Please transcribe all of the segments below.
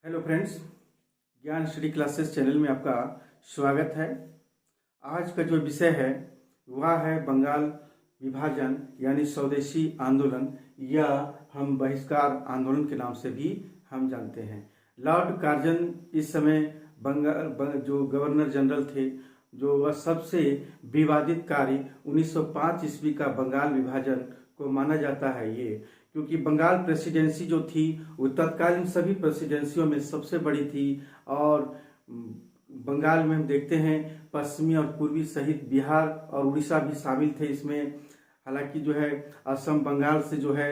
Hello friends, ज्ञान study classes channel में आपका स्वागत है। आज का जो विषय है वह है बंगाल विभाजन यानी स्वदेशी आंदोलन, या हम बहिष्कार आंदोलन के नाम से भी हम जानते हैं। लॉर्ड कार्जन इस समय जो गवर्नर जनरल थे, जो वह सबसे विवादित कार्य 1905 ईस्वी का बंगाल विभाजन को माना जाता है। ये क्योंकि बंगाल प्रेसिडेंसी जो थी वो तत्कालीन सभी प्रेसिडेंसियों में सबसे बड़ी थी, और बंगाल में हम देखते हैं पश्चिमी और पूर्वी सहित बिहार और उड़ीसा भी शामिल थे इसमें। हालांकि जो है असम बंगाल से जो है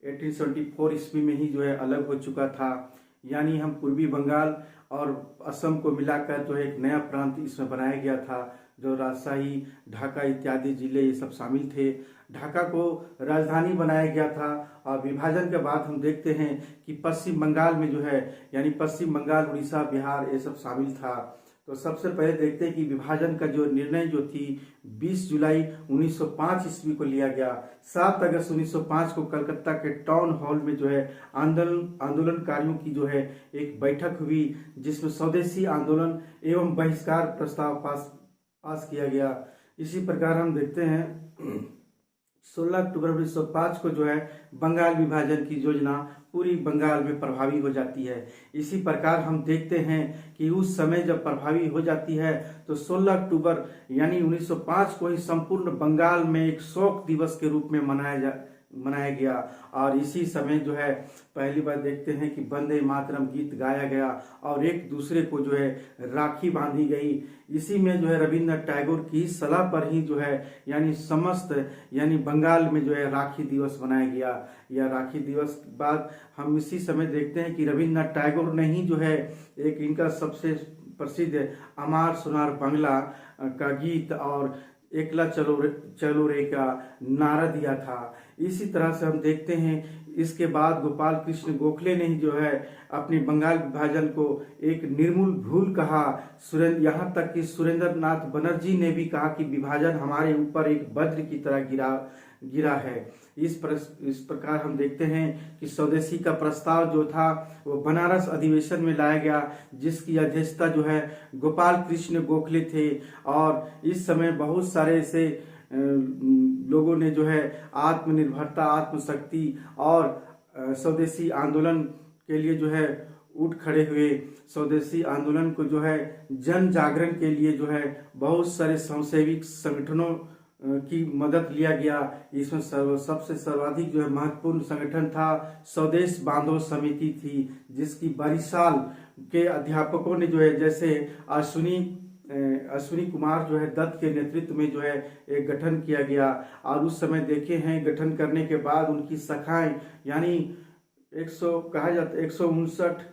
1874 ईस्वी में ही जो है अलग हो चुका था, यानी हम पूर्वी बंगाल और असम को मिलाकर जो है एक नया प्रांत इसमें बनाया गया था, जो राजशाही, ढाका इत्यादि जिले ये सब शामिल थे। ढाका को राजधानी बनाया गया था, और विभाजन के बाद हम देखते हैं कि पश्चिम बंगाल में जो है यानी पश्चिम बंगाल, उड़ीसा, बिहार ये सब शामिल था। तो सबसे पहले देखते हैं कि विभाजन का जो निर्णय जो थी 20 जुलाई 1905 ईस्वी को लिया गया। 7 अगस्त 1905 को कलकत्ता के टाउन हॉल में जो है आंदोलनकारियों की जो है एक बैठक हुई, जिसमें स्वदेशी आंदोलन एवं बहिष्कार प्रस्ताव पास किया गया। इसी प्रकार हम देखते हैं 16 अक्टूबर 1905 को जो है बंगाल विभाजन की योजना पूरी बंगाल में प्रभावी हो जाती है। इसी प्रकार हम देखते हैं कि उस समय जब प्रभावी हो जाती है तो 16 अक्टूबर यानी 1905 को ही संपूर्ण बंगाल में एक शोक दिवस के रूप में मनाया गया। और इसी समय जो है पहली बार देखते हैं कि वंदे मातरम गीत गाया गया और एक दूसरे को जो है राखी बांधी गई। इसी में जो है रविन्द्रनाथ टैगोर की सलाह पर ही जो है यानी बंगाल में जो है राखी दिवस मनाया गया। यह राखी दिवस के बाद हम इसी समय देखते हैं कि रविन्द्रनाथ टैगोर ने ही जो है एक इनका सबसे प्रसिद्ध अमार सोनार बांग्ला का गीत और एकला चलो रे का नारा दिया था। इसी तरह से हम देखते हैं इसके बाद गोपाल कृष्ण गोखले ने ही जो है अपनी बंगाल विभाजन को एक निर्मूल भूल कहा। यहाँ तक कि सुरेंद्र नाथ बनर्जी ने भी कहा कि विभाजन हमारे ऊपर एक वज्र की तरह गिरा है। इस प्रकार हम देखते हैं कि स्वदेशी का प्रस्ताव जो था वो बनारस अधिवेशन में लाया गया, जिसकी अध्यक्षता जो है गोपाल कृष्ण गोखले थे। और इस समय बहुत सारे ऐसे लोगों ने जो है आत्मनिर्भरता, आत्मशक्ति और स्वदेशी आंदोलन के लिए जो है उठ खड़े हुए। स्वदेशी आंदोलन को जो है जन जागरण के लिए जो है बहुत सारे स्वयंसेवी संगठनों की मदद लिया गया। इसमें सबसे सर्वाधिक जो है महत्वपूर्ण संगठन था स्वदेश बांधो समिति थी, जिसकी बरिशाल के अध्यापकों ने जो है जैसे अश्विनी कुमार जो है दत्त के नेतृत्व में जो है एक गठन किया गया। और उस समय देखे हैं गठन करने के बाद उनकी शाखाएं यानी 159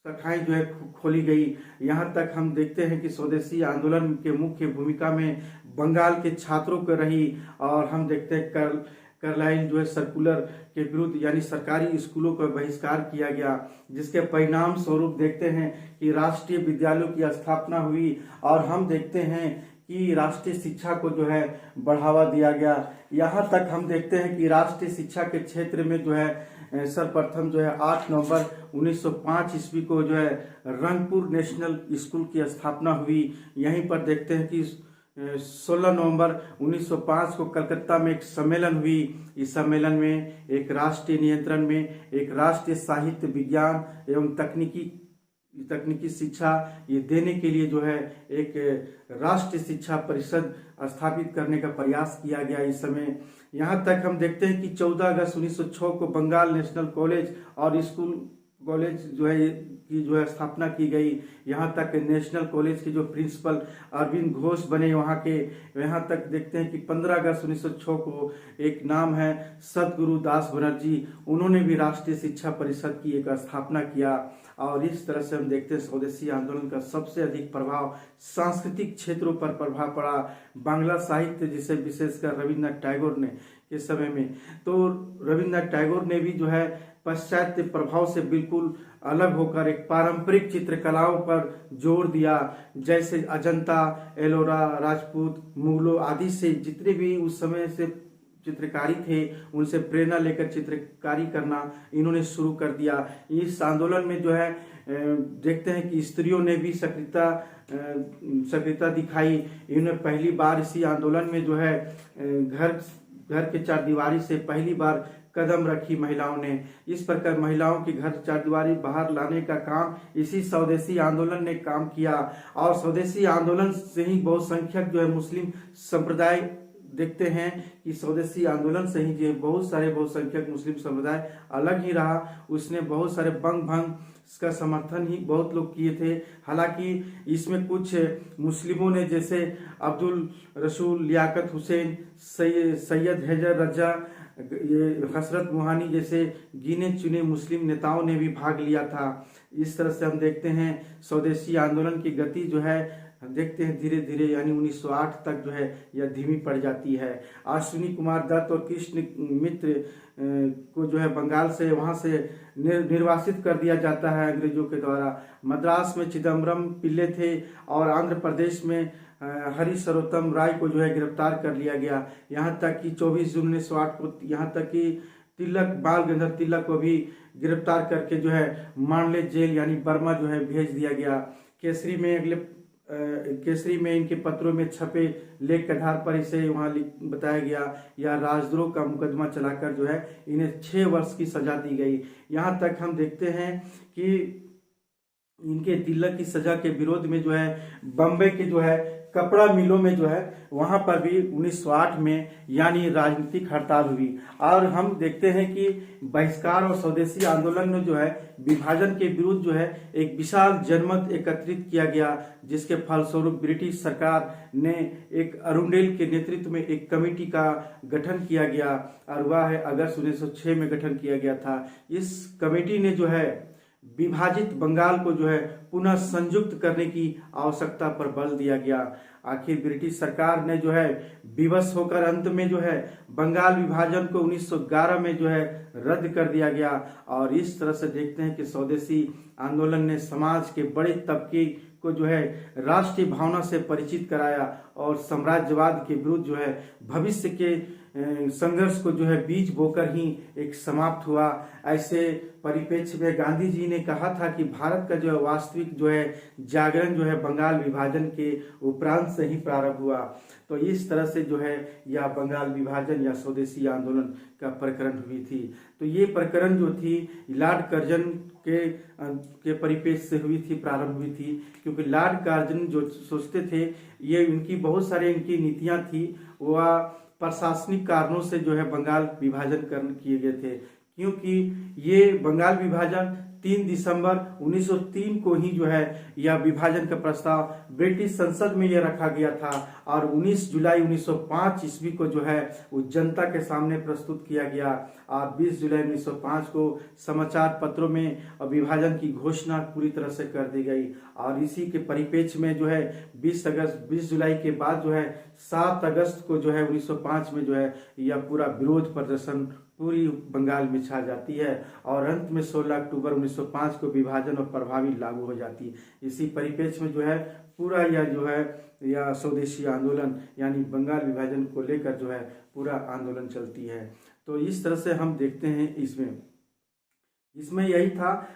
शाखाएं जो है खोली गई। यहाँ तक हम देखते हैं कि स्वदेशी आंदोलन के मुख्य भूमिका में बंगाल के छात्रों को रही। और हम देखते हैं कार्लाइल जो है सर्कुलर के विरुद्ध यानी सरकारी स्कूलों का बहिष्कार किया गया, जिसके परिणाम स्वरूप देखते हैं कि राष्ट्रीय विद्यालयों की स्थापना हुई। और हम देखते हैं कि राष्ट्रीय शिक्षा को जो है बढ़ावा दिया गया। यहाँ तक हम देखते हैं कि राष्ट्रीय शिक्षा के क्षेत्र में जो है सर्वप्रथम जो है 8 नवंबर 1905 ईस्वी को जो है रंगपुर नेशनल स्कूल की स्थापना हुई। यहीं पर देखते हैं कि 16 नवंबर 1905 को कलकत्ता में एक सम्मेलन हुई। इस सम्मेलन में एक राष्ट्रीय नियंत्रण में एक राष्ट्रीय साहित्य, विज्ञान एवं तकनीकी शिक्षा ये देने के लिए जो है एक राष्ट्रीय शिक्षा परिषद स्थापित करने का प्रयास किया गया। इस समय यहाँ तक हम देखते हैं कि 14 अगस्त 1906 को बंगाल नेशनल कॉलेज और स्कूल कॉलेज जो है स्थापना की गई। यहाँ तक नेशनल कॉलेज के जो प्रिंसिपल अरविंद घोष बने वहाँ के। यहाँ तक देखते हैं कि 15 अगस्त 1906 को एक नाम है सतगुरु दास बनर्जी, उन्होंने भी राष्ट्रीय शिक्षा परिषद की एक स्थापना किया। और इस तरह से हम देखते हैं स्वदेशी आंदोलन का सबसे अधिक प्रभाव सांस्कृतिक क्षेत्रों पर प्रभाव पड़ा। बांग्ला साहित्य जिसे विशेषकर रविन्द्रनाथ टैगोर ने के समय में, तो रविन्द्रनाथ टैगोर ने भी जो है पाश्चात्य प्रभाव से बिल्कुल अलग होकर एक पारंपरिक चित्रकलाओं पर जोर दिया, जैसे अजंता, एलोरा, राजपूत, मुगलों आदि से जितने भी उस समय से चित्रकारी थे उनसे प्रेरणा लेकर चित्रकारी करना इन्होंने शुरू कर दिया। इस आंदोलन में जो है देखते हैं कि स्त्रियों ने भी सक्रियता दिखाई। इन्होंने पहली बार इसी आंदोलन में जो है घर के चारदीवारी से पहली बार कदम रखी महिलाओं ने। इस प्रकार महिलाओं की घर चारदीवारी बाहर लाने का काम इसी स्वदेशी आंदोलन ने काम किया। और स्वदेशी आंदोलन से ही बहुसंख्यक जो है मुस्लिम संप्रदाय देखते हैं कि स्वदेशी आंदोलन से ही जो बहुत सारे बहुसंख्यक मुस्लिम समुदाय अलग ही रहा। उसने बहुत सारे बंग भंग का समर्थन ही बहुत लोग किए थे। हालांकि इसमें कुछ मुस्लिमों ने जैसे अब्दुल रसूल, लियाकत हुसैन, सैयद हैदर रजा, ये हसरत मोहानी जैसे गिने चुने मुस्लिम नेताओं ने भी भाग लिया था। इस तरह से हम देखते हैं स्वदेशी आंदोलन की गति जो है देखते हैं धीरे धीरे यानी 1908 तक जो है यह धीमी पड़ जाती है। अश्विनी कुमार दत्त और कृष्ण मित्र को जो है बंगाल से वहां से निर्वासित कर दिया जाता है अंग्रेजों के द्वारा। मद्रास में चिदम्बरम पिल्ले थे और आंध्र प्रदेश में हरि सरोत्तम राय को जो है गिरफ्तार कर लिया गया। यहाँ तक कि 24 जून 1908 को यहाँ तक कि तिलक, बाल गंगाधर तिलक को भी गिरफ्तार करके जो है मांडले जेल यानी बर्मा जो है भेज दिया गया। केसरी में इनके पत्रों में छपे लेख के आधार पर इसे वहां बताया गया या राजद्रोह का मुकदमा चलाकर जो है इन्हें 6 वर्ष की सजा दी गई। यहाँ तक हम देखते हैं कि इनके तिलक की सजा के विरोध में जो है बम्बई के जो है कपड़ा मिलों में जो है वहां पर भी 1908 में यानी राजनीतिक हड़ताल हुई। और हम देखते हैं कि बहिष्कार और स्वदेशी आंदोलन में जो है विभाजन के विरुद्ध जो है एक विशाल जनमत एकत्रित किया गया, जिसके फलस्वरूप ब्रिटिश सरकार ने एक अरुंडेल के नेतृत्व में एक कमेटी का गठन किया गया और वह है अगस्त 1906 में गठन किया गया था। इस कमेटी ने जो है विभाजित बंगाल को जो है पुनः संयुक्त करने की आवश्यकता पर बल दिया गया। आखिर ब्रिटिश सरकार ने जो है विवश होकर अंत में जो है बंगाल विभाजन को 1911 में जो है रद्द कर दिया गया। और इस तरह से देखते हैं कि स्वदेशी आंदोलन ने समाज के बड़े तबके को जो है राष्ट्रीय भावना से परिचित कराया और साम्राज्यवाद के विरुद्ध जो है भविष्य के संघर्ष को जो है बीज बोकर ही एक समाप्त हुआ। ऐसे परिप्रेक्ष्य में गांधी जी ने कहा था कि भारत का जो वास्तविक जो है जागरण जो है बंगाल विभाजन के उपरांत से ही प्रारंभ हुआ। तो इस तरह से जो है यह बंगाल विभाजन या स्वदेशी आंदोलन का प्रकरण हुई थी। तो ये प्रकरण जो थी लॉर्ड कर्जन के परिप्रेक्ष्य से हुई थी, प्रारंभ हुई थी, क्योंकि लॉर्ड कर्जन जो सोचते थे ये इनकी बहुत सारे इनकी नीतियां थी वह प्रशासनिक कारणों से जो है बंगाल विभाजन किए गए थे। क्योंकि ये बंगाल विभाजन 3 दिसंबर 1903 को ही जो है यह विभाजन का प्रस्ताव ब्रिटिश संसद में यह रखा गया था और 19 जुलाई 1905 ईस्वी को जो है वो जनता के सामने प्रस्तुत किया गया और 20 जुलाई 1905 को समाचार पत्रों में विभाजन की घोषणा पूरी तरह से कर दी गई। और इसी के परिप्रेक्ष्य में जो है 20 जुलाई के बाद जो है 7 अगस्त को जो है 1905 में जो है यह पूरा विरोध प्रदर्शन पूरी बंगाल में छा जाती है और अंत में 16 अक्टूबर 1905 को विभाजन और प्रभावी लागू हो जाती है। इसी परिप्रेक्ष्य में जो है पूरा यह जो है यह स्वदेशी आंदोलन यानी बंगाल विभाजन को लेकर जो है पूरा आंदोलन चलती है। तो इस तरह से हम देखते हैं इसमें यही था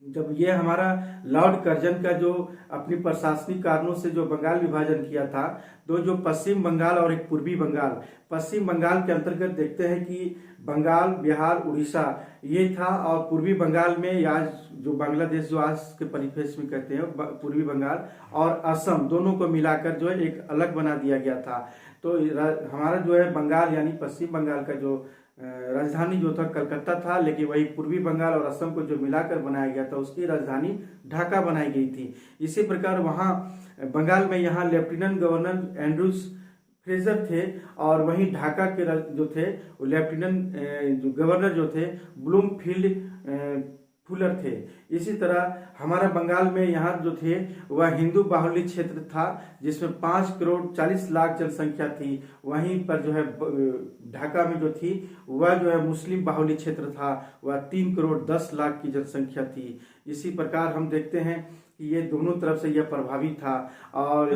जब ये हमारा लॉर्ड कर्जन का जो अपनी प्रशासनिक कारणों से जो बंगाल विभाजन किया था, तो जो पश्चिम बंगाल और एक पूर्वी बंगाल, पश्चिम बंगाल के अंतर्गत देखते हैं कि बंगाल, बिहार, उड़ीसा ये था और पूर्वी बंगाल में आज जो बांग्लादेश जो आज के परिप्रेक्ष्य में कहते हैं पूर्वी बंगाल और असम दोनों को मिलाकर जो है एक अलग बना दिया गया था। तो हमारा जो है बंगाल यानी पश्चिम बंगाल का जो राजधानी जो था कलकत्ता था, लेकिन वही पूर्वी बंगाल और असम को जो मिलाकर बनाया गया था उसकी राजधानी ढाका बनाई गई थी। इसी प्रकार वहाँ बंगाल में यहाँ लेफ्टिनेंट गवर्नर एंड्रूज फ्रेजर थे और वहीं ढाका के जो थे वो लेफ्टिनेंट जो गवर्नर जो थे ब्लूमफील्ड फुलर थे। इसी तरह हमारा बंगाल में यहाँ जो थे वह हिंदू बाहुल्य क्षेत्र था जिसमें 5 करोड़ 40 लाख जनसंख्या थी। वहीं पर जो है ढाका में जो थी वह जो है मुस्लिम बाहुल्य क्षेत्र था, वह 3 करोड़ 10 लाख की जनसंख्या थी। इसी प्रकार हम देखते हैं कि ये दोनों तरफ से यह प्रभावी था और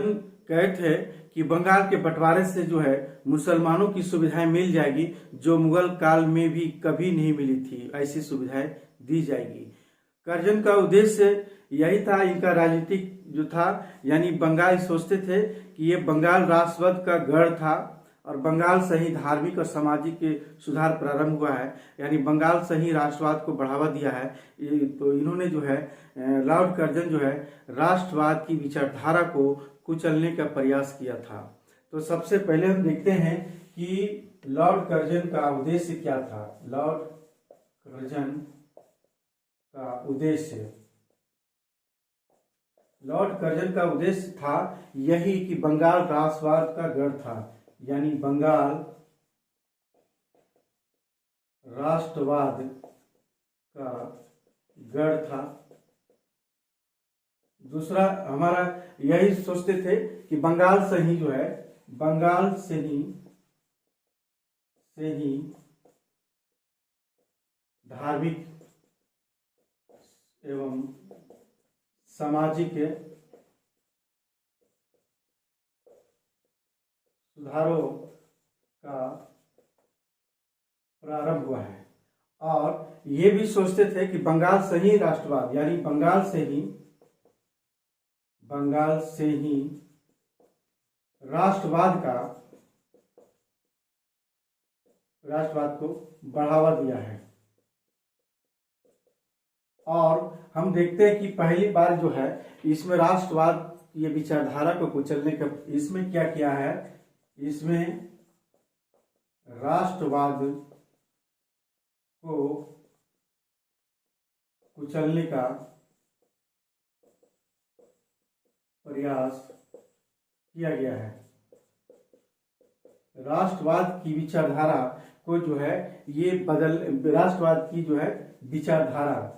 कहते हैं कि बंगाल के बंटवारे से जो है मुसलमानों की सुविधाएं मिल जाएगी, जो मुगल काल में भी कभी नहीं मिली थी, ऐसी सुविधाएं दी जाएगी। कर्जन का उद्देश्य यही था, इनका राजनीतिक जो था, यानी बंगाल सोचते थे कि ये बंगाल राष्ट्रवाद का गढ़ था और बंगाल से ही धार्मिक और सामाजिक सुधार प्रारंभ हुआ है, यानी बंगाल से ही राष्ट्रवाद को बढ़ावा दिया है। तो इन्होंने जो है लॉर्ड कर्जन जो है राष्ट्रवाद की विचारधारा को कुचलने का प्रयास किया था। तो सबसे पहले हम देखते हैं कि लॉर्ड कर्जन का उद्देश्य क्या था। लॉर्ड कर्जन का उद्देश्य, लॉर्ड कर्जन का उद्देश्य था यही कि बंगाल राष्ट्रवाद का गढ़ था, यानी बंगाल राष्ट्रवाद का गढ़ था। दूसरा हमारा यही सोचते थे कि बंगाल से ही जो है, बंगाल से ही धार्मिक एवं सामाजिक सुधारों का प्रारंभ हुआ है। और ये भी सोचते थे कि बंगाल से ही राष्ट्रवाद, यानी बंगाल से ही राष्ट्रवाद को बढ़ावा दिया है। और हम देखते हैं कि पहली बार जो है इसमें राष्ट्रवाद ये विचारधारा को कुचलने का, इसमें क्या किया है, इसमें राष्ट्रवाद को कुचलने का प्रयास किया गया है। राष्ट्रवाद की विचारधारा को जो है ये राष्ट्रवाद की जो है विचारधारा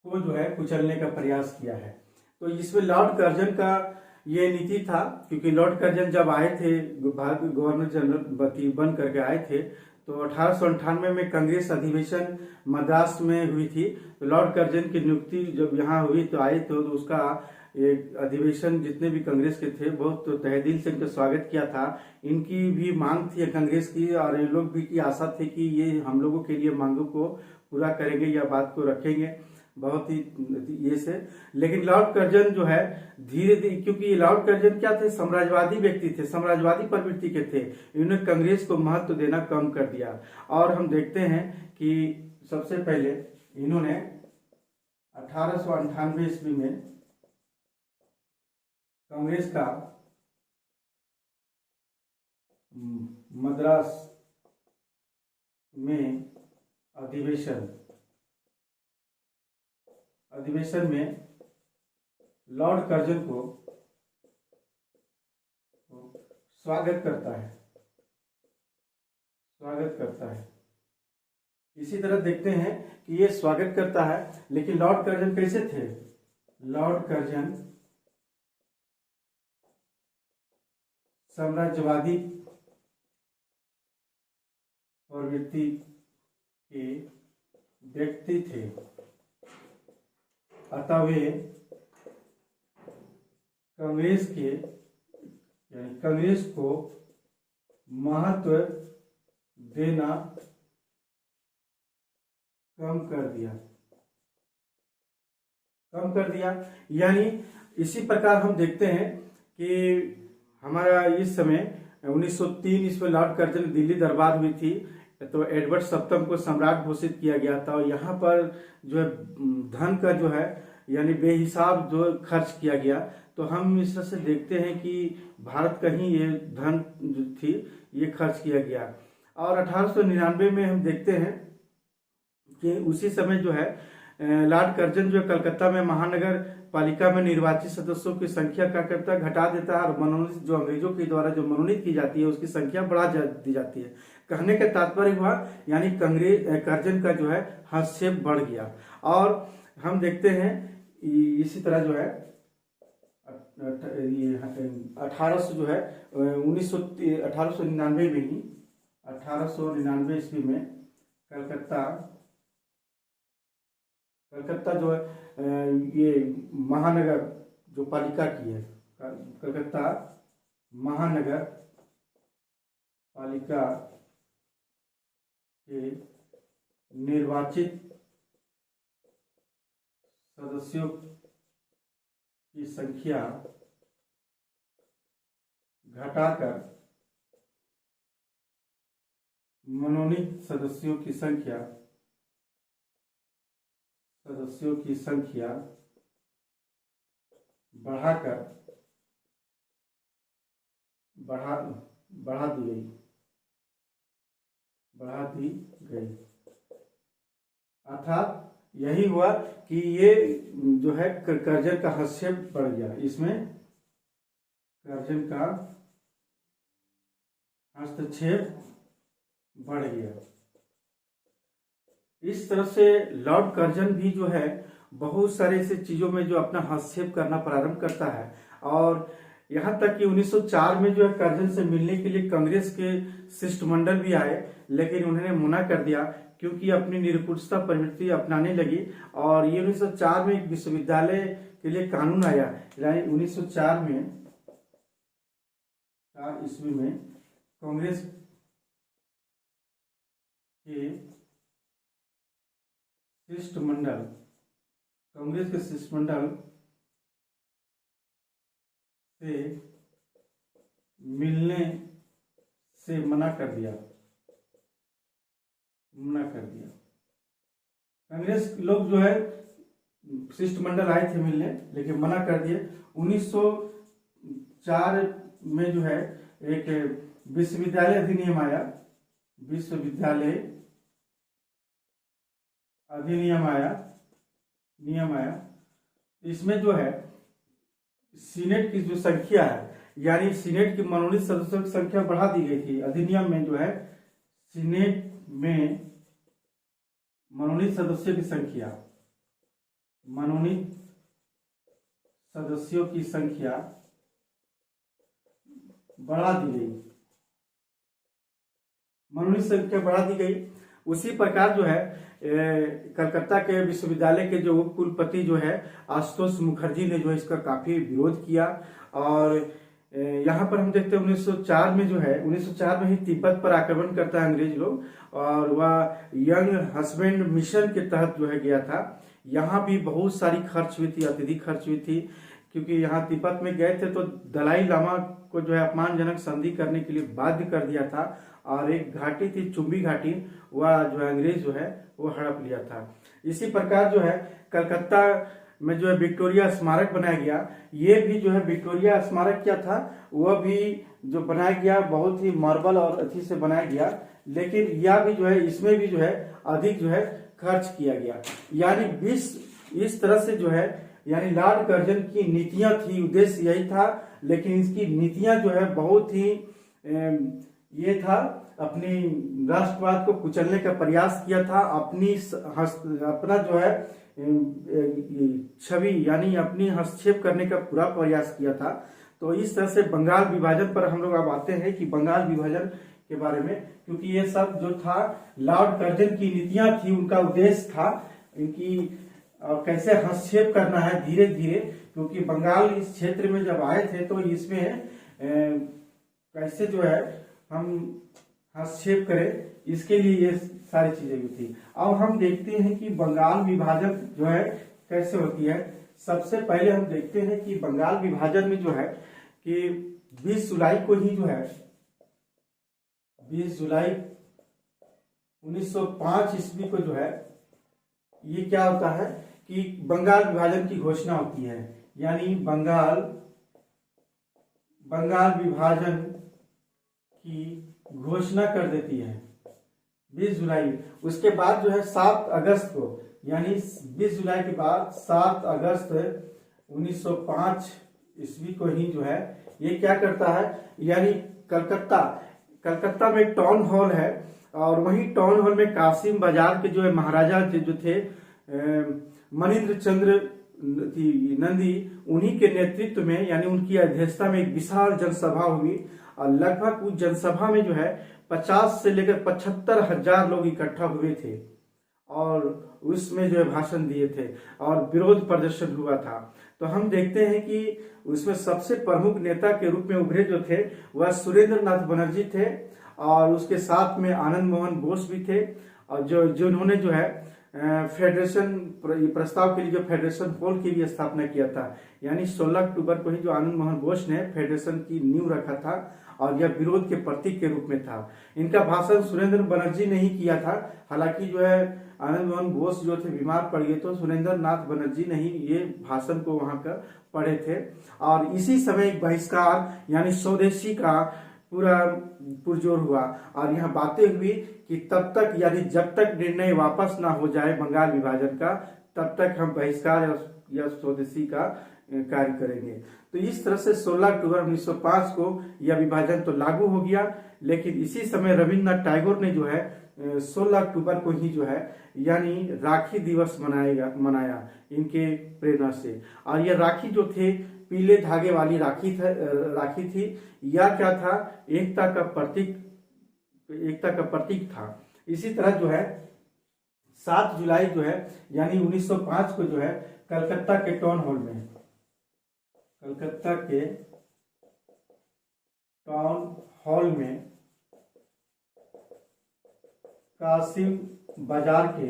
को जो है कुचलने का प्रयास किया है। तो इसमें लॉर्ड कर्जन का ये नीति था, क्योंकि लॉर्ड कर्जन जब आए थे, भारत गवर्नर जनरल बन करके आए थे, तो 1898 में कांग्रेस अधिवेशन मद्रास में हुई थी। तो लॉर्ड कर्जन की नियुक्ति जब यहाँ हुई तो आए तो उसका एक अधिवेशन जितने भी कांग्रेस के थे बहुत तो तहे दिल से इनका स्वागत किया था। इनकी भी मांग थी कांग्रेस की, और इन लोग भी की आशा थी कि ये हम लोगों के लिए मांगों को पूरा करेंगे या बात को रखेंगे बहुत ही ये से। लेकिन लॉर्ड कर्जन जो है धीरे धीरे, क्योंकि लॉर्ड कर्जन क्या थे, साम्राज्यवादी व्यक्ति थे, साम्राज्यवादी प्रवृत्ति के थे, इन्होंने कांग्रेस को महत्व देना कम कर दिया। और हम देखते हैं कि सबसे पहले इन्होंने 1898 ईस्वी में कांग्रेस का मद्रास में अधिवेशन में लॉर्ड कर्जन को स्वागत करता है। इसी तरह देखते हैं कि ये स्वागत करता है, लेकिन लॉर्ड कर्जन कैसे थे। लॉर्ड कर्जन साम्राज्यवादी प्रवृत्ति के व्यक्ति थे, अतः वे कांग्रेस को महत्व देना कम कर दिया। यानी इसी प्रकार हम देखते हैं कि हमारा इस समय 1903 ईस्वी लॉर्ड कर्जन दिल्ली दरबार हुई थी, तो एडवर्ड सप्तम को सम्राट घोषित किया गया था। और यहाँ पर जो है धन का जो है यानी बेहिसाब जो खर्च किया गया। तो हम इस तरह से देखते हैं कि भारत का ही ये धन जो थी ये खर्च किया गया। और 1899 में हम देखते हैं कि उसी समय जो है लॉर्ड कर्जन जो कलकत्ता में महानगर पालिका में निर्वाचित सदस्यों की संख्या क्या करता है, घटा देता है, और मनोनीत जो अंग्रेजों के द्वारा जो मनोनीत की जाती है उसकी संख्या बढ़ा दी जाती है। कहने का तात्पर्य हुआ यानी कर्जन का जो है हस्तक्षेप बढ़ गया। और हम देखते हैं इसी तरह जो है 1899 में ही 1899 ईस्वी में कलकत्ता कलकत्ता जो है ये महानगर जो पालिका की है, कलकत्ता महानगर पालिका के निर्वाचित सदस्यों की संख्या घटाकर मनोनीत सदस्यों की संख्या बढ़ाकर बढ़ा दी गई। अर्थात यही हुआ कि ये जो है कर्जन का हस्तक्षेप बढ़ गया, इसमें कर्जन का हस्तक्षेप बढ़ गया। इस तरह से लॉर्ड कर्जन भी जो है बहुत सारे ऐसे चीजों में जो अपना हस्तक्षेप करना प्रारंभ करता है, और यहाँ तक कि 1904 में जो है कर्जन से मिलने के लिए कांग्रेस के शिष्टमंडल भी आए, लेकिन उन्होंने मना कर दिया क्योंकि अपनी निरंकुशता प्रवृत्ति अपनाने लगी। और ये 1904 में एक विश्वविद्यालय के लिए कानून आया, यानी 1904 में 4 ईस्वी में कांग्रेस के शिष्टमंडल से मिलने से मना कर दिया। कांग्रेस लोग जो है शिष्टमंडल आए थे मिलने, लेकिन मना कर दिए। 1904 में जो है एक विश्वविद्यालय अधिनियम आया, नियम आया। इसमें जो है सीनेट की जो संख्या है, यानी सीनेट की मनोनीत सदस्यों की संख्या बढ़ा दी गई थी। अधिनियम में जो है सीनेट में मनोनीत सदस्यों की संख्या बढ़ा दी गई। उसी प्रकार जो है कलकत्ता के विश्वविद्यालय के जो उप कुलपति जो है आशुतोष मुखर्जी ने जो है इसका काफी विरोध किया। और यहाँ पर हम देखते हैं 1904 में जो है 1904 में ही तिब्बत पर आक्रमण करता है अंग्रेज लोग, और वह यंग हस्बैंड मिशन के तहत जो है गया था। यहाँ भी बहुत सारी खर्च हुई थी, अत्यधिक खर्च हुई थी, क्योंकि यहाँ तिब्बत में गए थे तो दलाई लामा को जो है अपमानजनक संधि करने के लिए बाध्य कर दिया था। और एक घाटी थी चुंबी घाटी, वह जो है अंग्रेज जो है वो हड़प लिया था। इसी प्रकार जो है कलकत्ता में जो है विक्टोरिया स्मारक बनाया गया। ये भी जो है विक्टोरिया स्मारक क्या था, वह भी जो बनाया गया बहुत ही मार्बल और अच्छी से बनाया गया, लेकिन यह भी जो है इसमें भी जो है अधिक जो है खर्च किया गया। यानी इस तरह से जो है यानी लॉर्ड कर्जन की नीतियां थी, उद्देश्य यही था, लेकिन इसकी नीतियां जो है बहुत ही ये था, अपनी राष्ट्रवाद को कुचलने का प्रयास किया था, अपना जो है छवि यानी अपनी हस्तक्षेप करने का पूरा प्रयास किया था। तो इस तरह से बंगाल विभाजन पर हम लोग अब आते हैं कि बंगाल विभाजन के बारे में, क्योंकि ये सब जो था लॉर्ड कर्जन की नीतियां थी, उनका उद्देश्य था इनकी कैसे हस्तक्षेप करना है धीरे धीरे, क्योंकि बंगाल इस क्षेत्र में जब आए थे तो इसमें कैसे जो है हम हस्तक्षेप करें, इसके लिए ये सारी चीजें भी थी। अब हम देखते हैं कि बंगाल विभाजन जो है कैसे होती है। सबसे पहले हम देखते हैं कि बंगाल विभाजन में जो है कि 20 जुलाई को ही जो है 20 जुलाई 1905 ईस्वी को जो है ये क्या होता है कि बंगाल विभाजन की घोषणा होती है, यानी बंगाल विभाजन की घोषणा कर देती है 20 जुलाई। उसके बाद जो है 7 अगस्त को, यानी 20 जुलाई के बाद 7 अगस्त 1905 ईस्वी को ही जो है ये क्या करता है, यानी कलकत्ता में टाउन हॉल है, और वही टाउन हॉल में कासिम बाजार के जो है महाराजा जो थे मनिंद्र चंद्र नंदी, उन्हीं के नेतृत्व में यानी उनकी अध्यक्षता में एक विशाल जनसभा हुई। और लगभग उस जनसभा में जो है 50 से लेकर 75 हजार लोग इकट्ठा हुए थे। और उसमें जो है भाषण दिए थे और विरोध प्रदर्शन हुआ था। तो हम देखते हैं कि उसमें सबसे प्रमुख नेता के रूप में उभरे जो थे वह सुरेंद्र नाथ बनर्जी थे, और उसके साथ में आनंद मोहन बोस भी थे, और जिन्होंने जो है फेडरेशन प्रस्ताव के लिए जो फेडरेशन हॉल की भी स्थापना किया था। यानी 16 अक्टूबर को ही जो आनंद मोहन बोस ने फेडरेशन की नींव रखा था, और यह विरोध के प्रतीक के रूप में था। इनका भाषण सुरेंद्र बनर्जी ने ही किया था। हालांकि जो है आनंद मोहन बोस जो थे बीमार पड़ गए, तो सुरेंद्र नाथ बनर्जी ने ही ये भाषण को वहां का पढ़े थे। और इसी समय एक बहिष्कार यानी स्वदेशी का पूरा पुरजोर हुआ, और यहाँ बातें हुई कि तब तक यानी जब तक निर्णय वापस ना हो जाए बंगाल विभाजन का, तब तक हम बहिष्कार या स्वदेशी का कार्य करेंगे। तो इस तरह से 16 अक्टूबर 1905 को यह विभाजन तो लागू हो गया, लेकिन इसी समय रविन्द्रनाथ टैगोर ने जो है 16 अक्टूबर को ही जो है यानी राखी दिवस मनाया इनके प्रेरणा से। और यह राखी जो थे पीले धागे वाली राखी थी। यह क्या था? एकता का प्रतीक था। इसी तरह जो है 7 जुलाई जो है यानी 1905 को जो है कलकत्ता के टाउन हॉल में कासिम बाजार के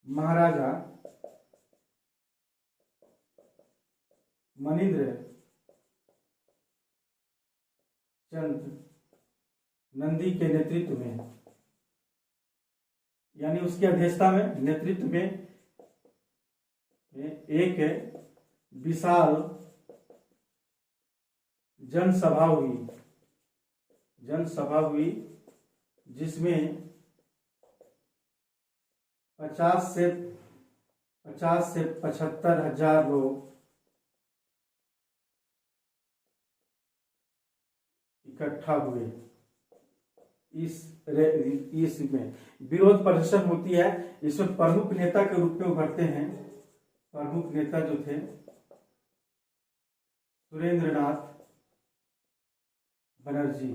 महाराजा मनिंद्र चंद नंदी के नेतृत्व में, यानी उसकी अध्यक्षता में, नेतृत्व में एक विशाल जनसभा हुई जिसमें 50 से 75 हजार लोग इकट्ठा हुए। इसमें विरोध प्रदर्शन होती है। इसमें प्रमुख नेता के रूप में उभरते हैं, प्रमुख नेता जो थे सुरेंद्र नाथ बनर्जी।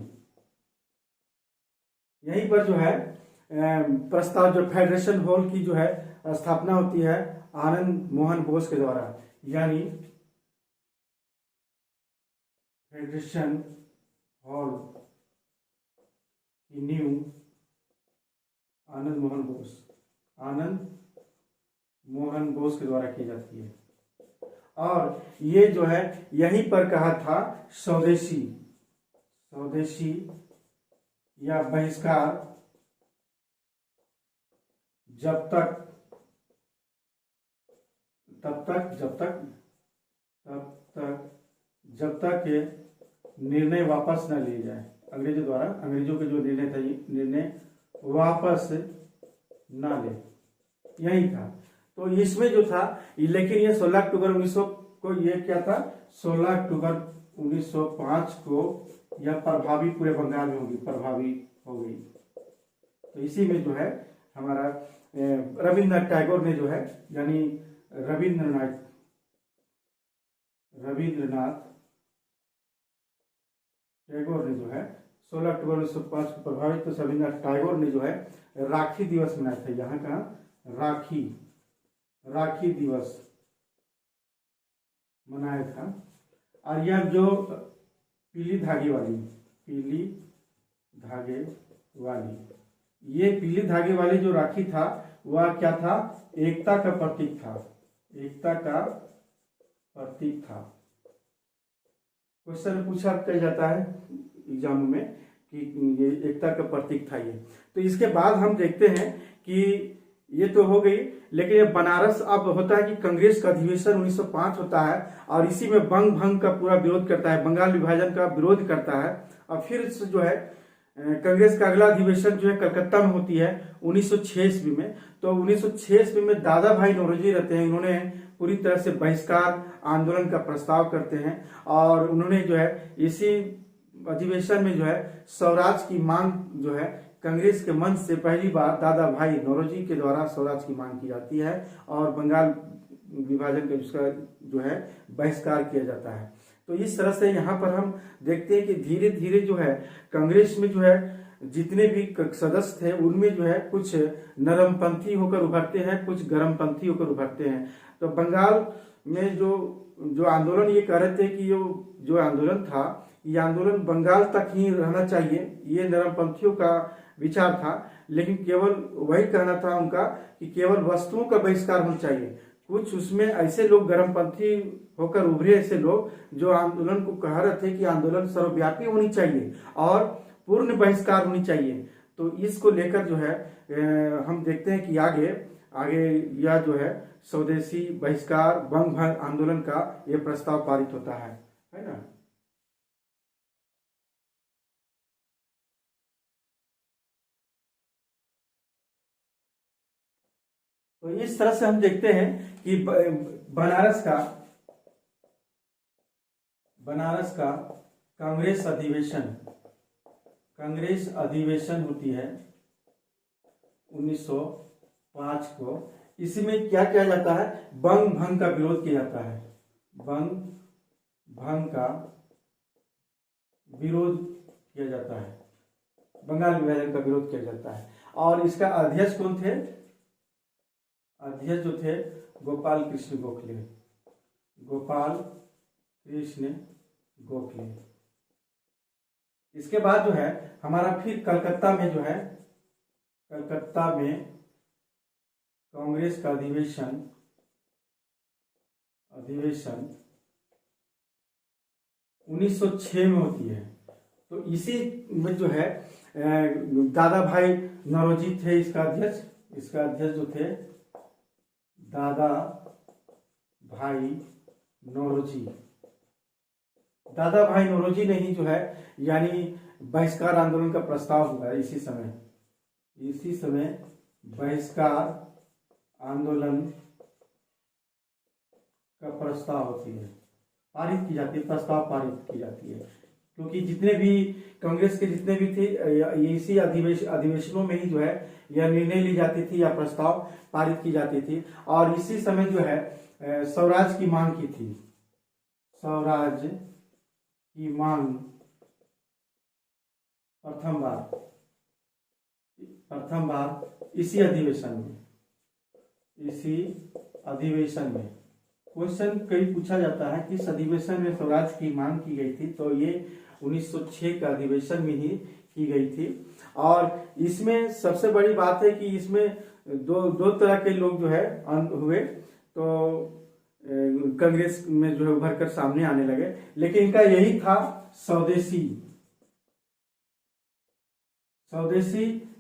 यहीं पर जो है प्रस्ताव जो फेडरेशन हॉल की जो है स्थापना होती है आनंद मोहन बोस के द्वारा, यानी फेडरेशन हॉल की नींव आनंद मोहन बोस के द्वारा की जाती है। और ये जो है यहीं पर कहा था स्वदेशी या बहिष्कार जब तक ये निर्णय वापस न लिए जाए। अंग्रेजों के जो निर्णय था, ये निर्णय वापस ना ले, यही था। तो इसमें जो था, लेकिन ये 16 अक्टूबर 1900 को ये क्या था, 16 अक्टूबर 1905 को यह प्रभावी पूरे बंगाल में प्रभावी हो गई। तो इसी में जो है हमारा रविन्द्रनाथ टैगोर ने जो है यानी रविन्द्रनाथ टैगोर ने जो है 16 अक्टूबर 1905 को प्रभावित, तो रविन्द्रनाथ टैगोर ने जो है राखी दिवस मनाया था। यहाँ का राखी दिवस मनाया था। और यह जो पीली धागे वाली जो राखी था वह क्या था, एकता का प्रतीक था। क्वेश्चन पूछा जाता है एग्जाम में कि ये एकता का प्रतीक था ये। तो इसके बाद हम देखते हैं कि ये तो हो गई, लेकिन ये बनारस अब होता है कि कांग्रेस का अधिवेशन 1905 होता है, और इसी में बंग भंग का पूरा विरोध करता है, बंगाल विभाजन का विरोध करता है। और फिर जो है कांग्रेस का अगला अधिवेशन जो है कलकत्ता में होती है 1906 ईस्वी में। तो 1906 ईस्वी में दादा भाई नौरोजी रहते हैं, उन्होंने पूरी तरह से बहिष्कार आंदोलन का प्रस्ताव करते हैं, और उन्होंने जो है इसी अधिवेशन में जो है स्वराज की मांग जो है कांग्रेस के मंच से पहली बार दादा भाई नौरोजी के द्वारा स्वराज की मांग की जाती है, और बंगाल विभाजन का जिसका जो है बहिष्कार किया जाता है। तो इस तरह से यहाँ पर हम देखते हैं कि धीरे धीरे जो है कांग्रेस में जो है जितने भी सदस्य थे उनमें जो है कुछ नरमपंथी होकर उभरते हैं, कुछ गर्मपंथी होकर उभरते हैं। तो बंगाल में जो जो आंदोलन ये कह रहे थे कि जो आंदोलन था, ये आंदोलन बंगाल तक ही रहना चाहिए, ये नरमपंथियों का विचार था। लेकिन केवल वही कहना था उनका कि केवल वस्तुओं का बहिष्कार होना चाहिए। कुछ उसमें ऐसे लोग गर्मपंथी होकर उभरे, ऐसे लोग जो आंदोलन को कह रहे थे कि आंदोलन सर्वव्यापी होनी चाहिए और पूर्ण बहिष्कार होनी चाहिए। तो इसको लेकर जो है हम देखते हैं कि आगे आगे यह जो है स्वदेशी बहिष्कार बंग भंग आंदोलन का ये प्रस्ताव पारित होता है ना। तो इस तरह से हम देखते हैं कि बनारस का कांग्रेस अधिवेशन होती है 1905 को। इसमें क्या किया जाता है, बंग भंग का विरोध किया जाता है, बंग भंग का विरोध किया जाता है, बंगाल विभाजन का विरोध किया जाता है। और इसका अध्यक्ष कौन थे, अध्यक्ष जो थे गोपाल कृष्ण गोखले। इसके बाद जो है हमारा फिर कलकत्ता में कांग्रेस का अधिवेशन 1906 में होती है। तो इसी में जो है दादा भाई नौरोजी थे इसका अध्यक्ष जो थे दादा भाई नौरोजी ने ही जो है यानी बहिष्कार आंदोलन का प्रस्ताव हुआ है। इसी समय बहिष्कार आंदोलन का प्रस्ताव होती है, पारित की जाती है, क्योंकि जितने भी कांग्रेस के जितने भी थे इसी अधिवेशनों में ही जो है यह निर्णय ली जाती थी या प्रस्ताव पारित की जाती थी। और इसी समय जो है स्वराज की मांग की थी, स्वराज की मांग प्रथम बार इसी अधिवेशन में क्वेश्चन कई पूछा जाता है कि इस अधिवेशन में स्वराज की मांग की गई थी। तो ये 1906 का अधिवेशन में ही की गई थी। और इसमें सबसे बड़ी बात है कि इसमें दो तरह के लोग जो है हुए। तो कांग्रेस में जो है उभर कर सामने आने लगे, लेकिन इनका यही था स्वदेशी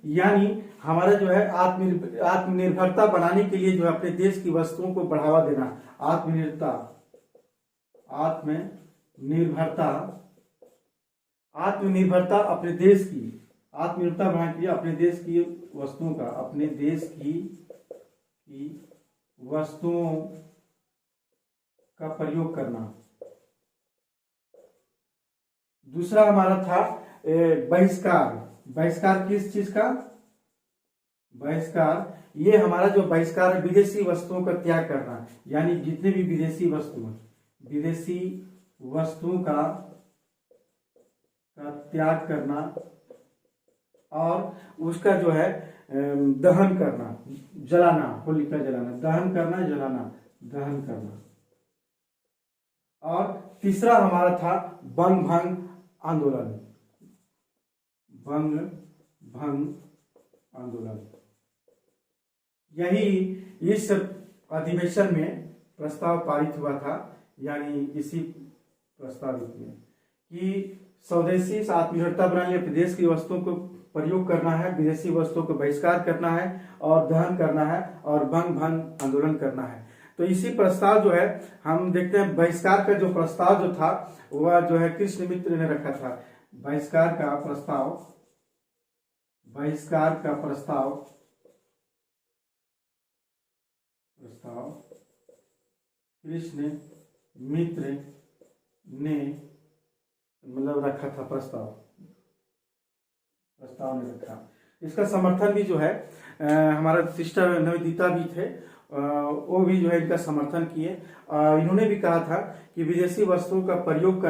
यानी हमारा जो है आत्मनिर्भरता बनाने के लिए जो है अपने देश की वस्तुओं को बढ़ावा देना, आत्मनिर्भरता अपने देश की आत्मनिर्भरता बनाने के लिए अपने देश की वस्तुओं का वस्तुओं का प्रयोग करना। दूसरा हमारा था बहिष्कार किस चीज का, ये हमारा जो बहिष्कार है विदेशी वस्तुओं का त्याग करना, यानी जितने भी विदेशी वस्तुओं का त्याग करना और उसका जो है दहन करना, जलाना, होलिका जलाना, दहन करना। और तीसरा हमारा था बंग भंग आंदोलन। यही इस अधिवेशन में प्रस्ताव पारित हुआ था, यानी इसी प्रस्तावित में कि स्वदेशी आत्मनिर्भरता बनाने अपने देश की वस्तुओं को प्रयोग करना है, विदेशी वस्तुओं को बहिष्कार करना है और दहन करना है और बंग भंग आंदोलन करना है। तो इसी प्रस्ताव जो है हम देखते हैं बहिष्कार का जो प्रस्ताव जो था वह जो है कृष्ण मित्र ने रखा था। बहिष्कार का प्रस्ताव कृष्ण मित्र ने मतलब रखा था, प्रस्ताव ने रखा। इसका समर्थन भी जो है हमारा सिस्टर नवनीता भी थे, वो भी जो है इनका समर्थन किए। इन्होंने भी कहा था कि विदेशी वस्तुओं का प्रयोग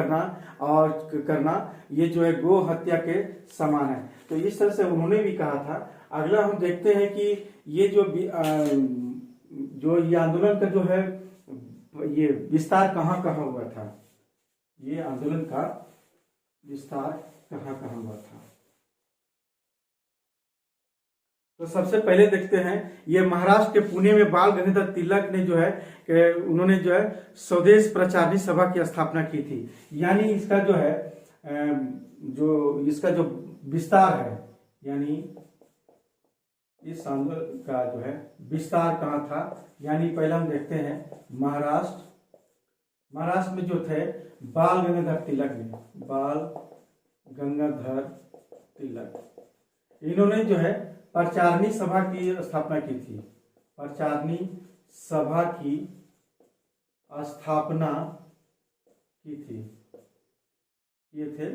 करना ये जो है गो हत्या के समान है। तो इस तरह से उन्होंने भी कहा था। अगला हम देखते हैं कि ये जो ये आंदोलन का जो है ये विस्तार कहाँ कहाँ हुआ था, ये आंदोलन का विस्तार कहाँ कहाँ हुआ था। तो सबसे पहले देखते हैं, ये महाराष्ट्र के पुणे में बाल गंगाधर तिलक ने जो है उन्होंने जो है स्वदेश प्रचारिणी सभा की स्थापना की थी। यानी इसका जो है इसका जो विस्तार है, यानी इस आंदोलन का जो है विस्तार कहाँ था, यानी पहले हम देखते हैं महाराष्ट्र में जो थे बाल गंगाधर तिलक, इन्होंने जो है प्रचारिणी सभा की स्थापना की थी। प्रचारिणी सभा की स्थापना की थी, ये थे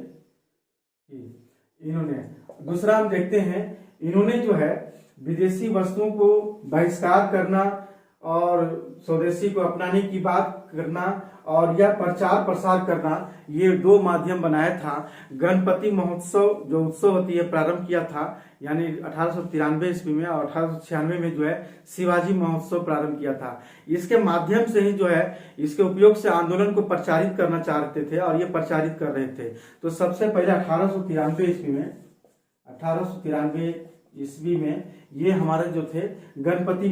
इन्होंने। दूसरा हम देखते हैं, इन्होंने जो है विदेशी वस्तुओं को बहिष्कार करना और स्वदेशी को अपनाने की बात करना और यह प्रचार प्रसार करना, ये दो माध्यम बनाया था। गणपति महोत्सव जो उत्सव होती है प्रारंभ किया था, यानी 1893 ईस्वी में, और 1896 में जो है शिवाजी महोत्सव प्रारंभ किया था। इसके माध्यम से ही जो है इसके उपयोग से आंदोलन को प्रचारित करना चाहते थे और ये प्रचारित कर रहे थे। तो सबसे पहले 1893 ईस्वी में ये हमारे जो थे गणपति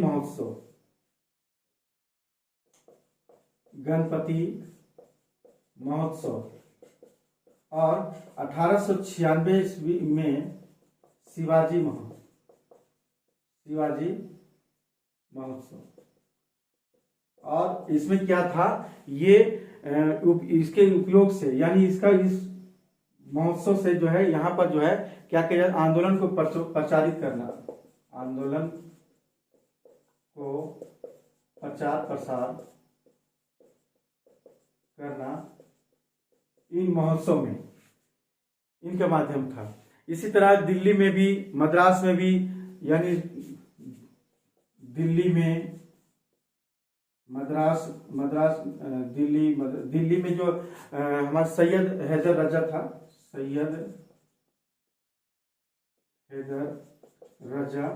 महोत्सव और 1896 ईस्वी में शिवाजी महोत्सव। और इसमें क्या था, ये इसके उपयोग से, यानी इसका इस महोत्सव से जो है यहाँ पर जो है क्या किया, आंदोलन को प्रचारित करना, आंदोलन को प्रचार प्रसार करना इन महोत्सव में, इनका माध्यम था। इसी तरह दिल्ली में भी, मद्रास में भी, यानी दिल्ली में जो हमारा सैयद हैदर रजा,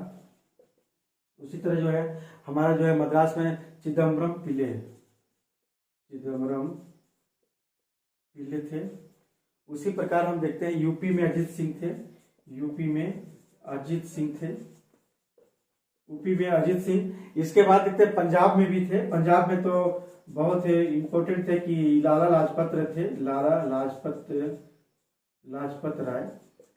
उसी तरह जो है हमारा जो है मद्रास में चिदम्बरम पिल्ले थे। उसी प्रकार हम देखते हैं यूपी में अजीत सिंह थे। इसके बाद देखते हैं पंजाब में भी थे। पंजाब में तो बहुत इम्पोर्टेंट थे कि लाला लाजपत राय,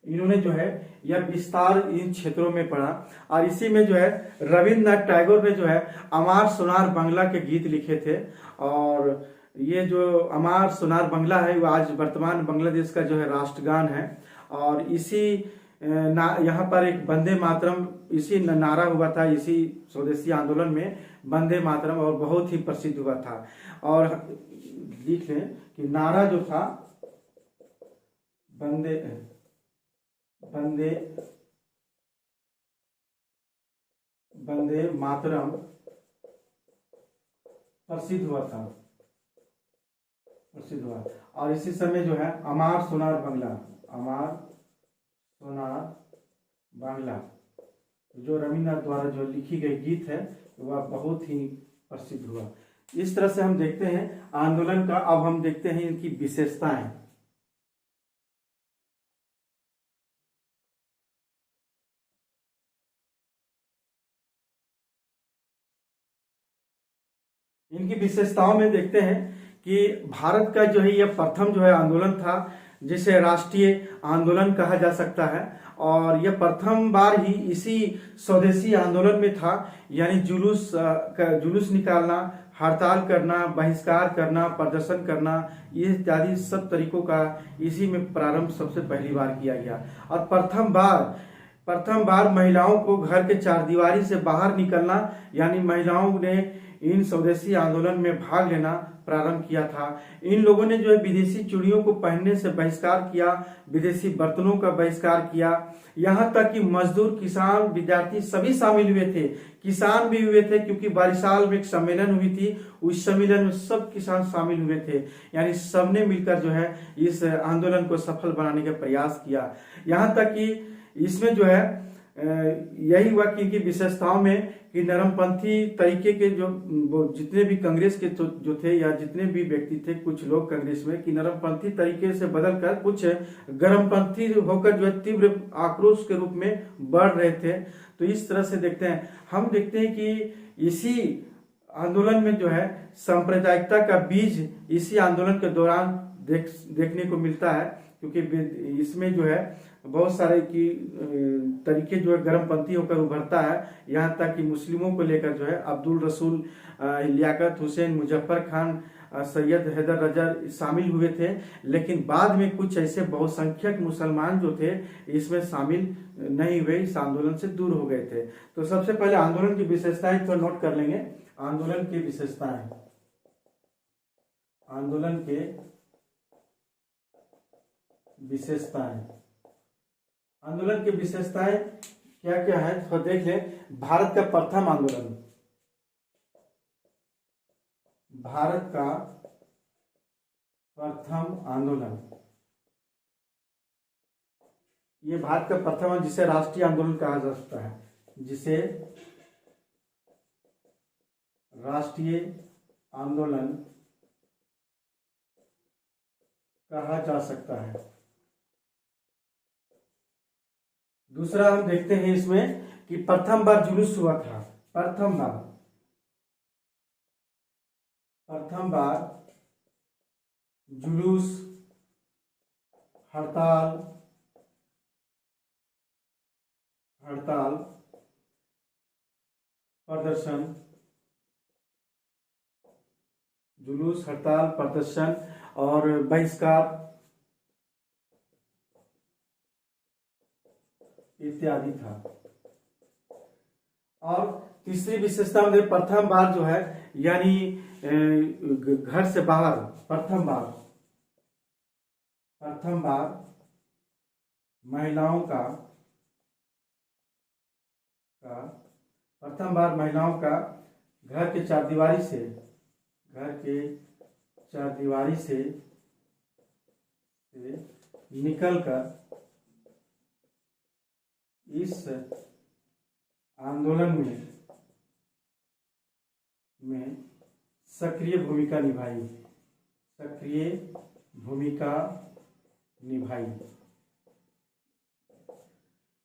इन्होंने जो है यह विस्तार इन क्षेत्रों में पढ़ा। और इसी में जो है रविन्द्रनाथ टैगोर ने जो है अमार सोनार बांग्ला के गीत लिखे थे। और ये जो अमार सोनार बांग्ला है वो आज वर्तमान बांग्लादेश का जो है राष्ट्रगान है। और इसी यहाँ पर एक वंदे मातरम, इसी नारा हुआ था इसी स्वदेशी आंदोलन में, वंदे मातरम, और बहुत ही प्रसिद्ध हुआ था। और लिख लें कि नारा जो था वंदे मातरम प्रसिद्ध हुआ। और इसी समय जो है अमार सोनार बांग्ला जो रविन्द्रनाथ द्वारा जो लिखी गई गीत है वह बहुत ही प्रसिद्ध हुआ। इस तरह से हम देखते हैं आंदोलन का। अब हम देखते हैं इनकी विशेषताएं। इनकी विशेषताओं में देखते हैं कि भारत का जो है यह प्रथम जो है आंदोलन था जिसे राष्ट्रीय आंदोलन कहा जा सकता है। और यह प्रथम बार ही इसी स्वदेशी आंदोलन में था, यानी जुलूस निकालना, हड़ताल करना, बहिष्कार करना, प्रदर्शन करना, ये इत्यादि सब तरीकों का इसी में प्रारंभ सबसे पहली बार किया गया। और प्रथम बार महिलाओं को घर के चारदीवारी से बाहर निकलना, यानी महिलाओं ने इन स्वदेशी आंदोलन में भाग लेना प्रारंभ किया था। इन लोगों ने जो है विदेशी चूड़ियों को पहनने से बहिष्कार किया, विदेशी बर्तनों का बहिष्कार किया, यहाँ तक कि मजदूर, किसान, विद्यार्थी सभी शामिल हुए थे। किसान भी हुए थे क्योंकि बारिशाल में एक सम्मेलन हुई थी, उस सम्मेलन में सब किसान शामिल हुए थे। यानी सबने मिलकर जो है इस आंदोलन को सफल बनाने का प्रयास किया। यहाँ तक कि इसमें जो है यही हुआ कि इनकी विशेषताओं में कि नरमपंथी तरीके के जो जितने भी कांग्रेस के जो थे या जितने भी व्यक्ति थे, कुछ लोग कांग्रेस में, कि नरमपंथी तरीके से बदलकर कुछ गर्मपंथी होकर जो है तीव्र आक्रोश के रूप में बढ़ रहे थे। तो इस तरह से हम देखते हैं कि इसी आंदोलन में जो है सांप्रदायिकता का बीज इसी आंदोलन के दौरान देखने को मिलता है, क्योंकि इसमें जो है बहुत सारे की तरीके जो है गर्मपंथी होकर उभरता है। यहाँ तक कि मुस्लिमों को लेकर जो है अब्दुल रसूल, लियाकत हुसैन, मुजफ्फर खान, सैयद हैदर रजा शामिल हुए थे। लेकिन बाद में कुछ ऐसे बहुसंख्यक मुसलमान जो थे इसमें शामिल नहीं हुए, इस आंदोलन से दूर हो गए थे। तो सबसे पहले आंदोलन की विशेषताएं तो नोट कर लेंगे। आंदोलन की विशेषताएं, आंदोलन के विशेषताएं, आंदोलन की विशेषताएं क्या क्या है तो देख लें। भारत का प्रथम आंदोलन, भारत का प्रथम आंदोलन, ये भारत का प्रथम, जिसे राष्ट्रीय आंदोलन कहा जा सकता है, जिसे राष्ट्रीय आंदोलन कहा जा सकता है। दूसरा हम देखते हैं इसमें कि प्रथम बार जुलूस हुआ था, प्रथम बार जुलूस, हड़ताल, प्रदर्शन, जुलूस, हड़ताल, प्रदर्शन और बहिष्कार इत्यादि था। और तीसरी विशेषता में प्रथम बार जो है यानी घर से बाहर, प्रथम बार महिलाओं का घर के चारदीवारी से निकलकर इस आंदोलन में सक्रिय भूमिका निभाई।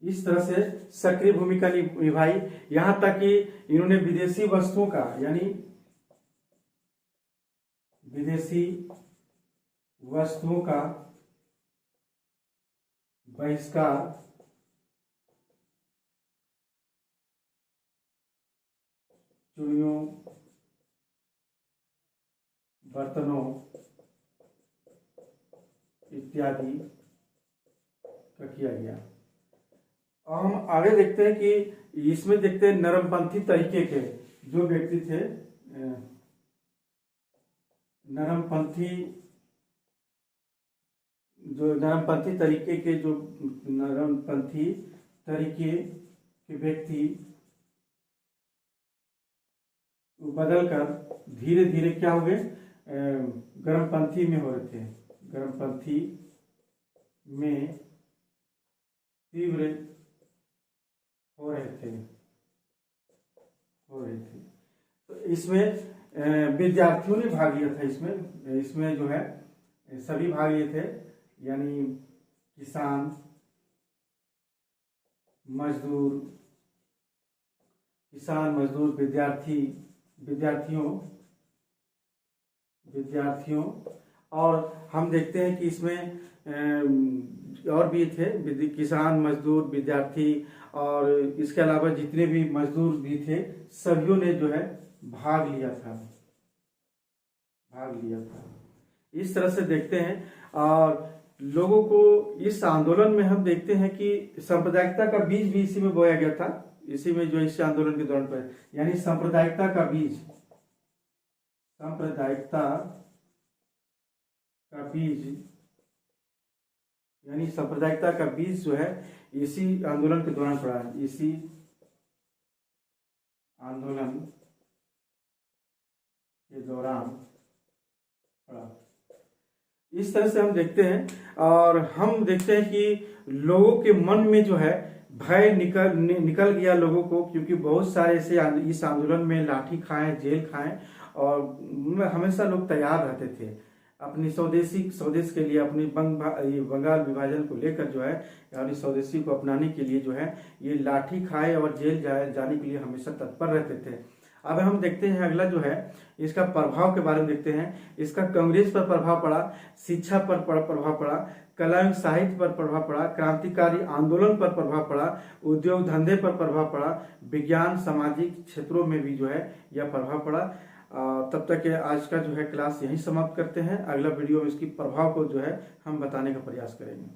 इस तरह से सक्रिय भूमिका निभाई, यहां तक कि इन्होंने विदेशी वस्तुओं का यानी विदेशी वस्तुओं का बहिष्कार, चूड़ियों, बर्तनों इत्यादि का किया गया। और हम आगे देखते हैं कि इसमें देखते हैं नरमपंथी तरीके के जो व्यक्ति थे, नरमपंथी तरीके के व्यक्ति बदलकर धीरे धीरे क्या हुए, गर्मपंथी में हो रहे थे, गर्मपंथी में तीव्र हो रहे थे। तो इसमें विद्यार्थियों ने भाग लिया था। इसमें जो है सभी भाग लिए थे, यानी किसान, मजदूर, विद्यार्थियों और हम देखते हैं कि इसमें और भी थे, किसान, मजदूर, विद्यार्थी और इसके अलावा जितने भी मजदूर भी थे सभी ने जो है भाग लिया था। इस तरह से देखते हैं। और लोगों को इस आंदोलन में हम देखते हैं कि सांप्रदायिकता का बीज भी इसी में बोया गया था, इसी में जो इस आंदोलन के दौरान पर, यानी सांप्रदायिकता का बीज, सांप्रदायिकता का बीज, यानी सांप्रदायिकता का बीज जो है इसी आंदोलन के दौरान पड़ा है, इसी आंदोलन के दौरान पड़ा। इस तरह से हम देखते हैं, और हम देखते हैं कि लोगों के मन में जो है भय निकल गया लोगों को, क्योंकि बहुत सारे ऐसे इस आंदोलन में लाठी खाएं, जेल खाएं, और हमेशा लोग तैयार रहते थे अपनी स्वदेश के लिए, अपनी बंगाल विभाजन को लेकर जो है, यानी स्वदेशी को अपनाने के लिए जो है ये लाठी खाए और जेल जाने के लिए हमेशा तत्पर रहते थे। अब हम देखते हैं अगला जो है इसका प्रभाव के बारे में देखते हैं। इसका कांग्रेस पर प्रभाव पड़ा, शिक्षा पर प्रभाव पड़ा, कला एवं साहित्य पर प्रभाव पड़ा, क्रांतिकारी आंदोलन पर प्रभाव पड़ा, उद्योग धंधे पर प्रभाव पड़ा, विज्ञान सामाजिक क्षेत्रों में भी जो है यह प्रभाव पड़ा। तब तक आज का जो है क्लास यहीं समाप्त करते हैं। अगला वीडियो में इसकी प्रभाव को जो है हम बताने का प्रयास करेंगे।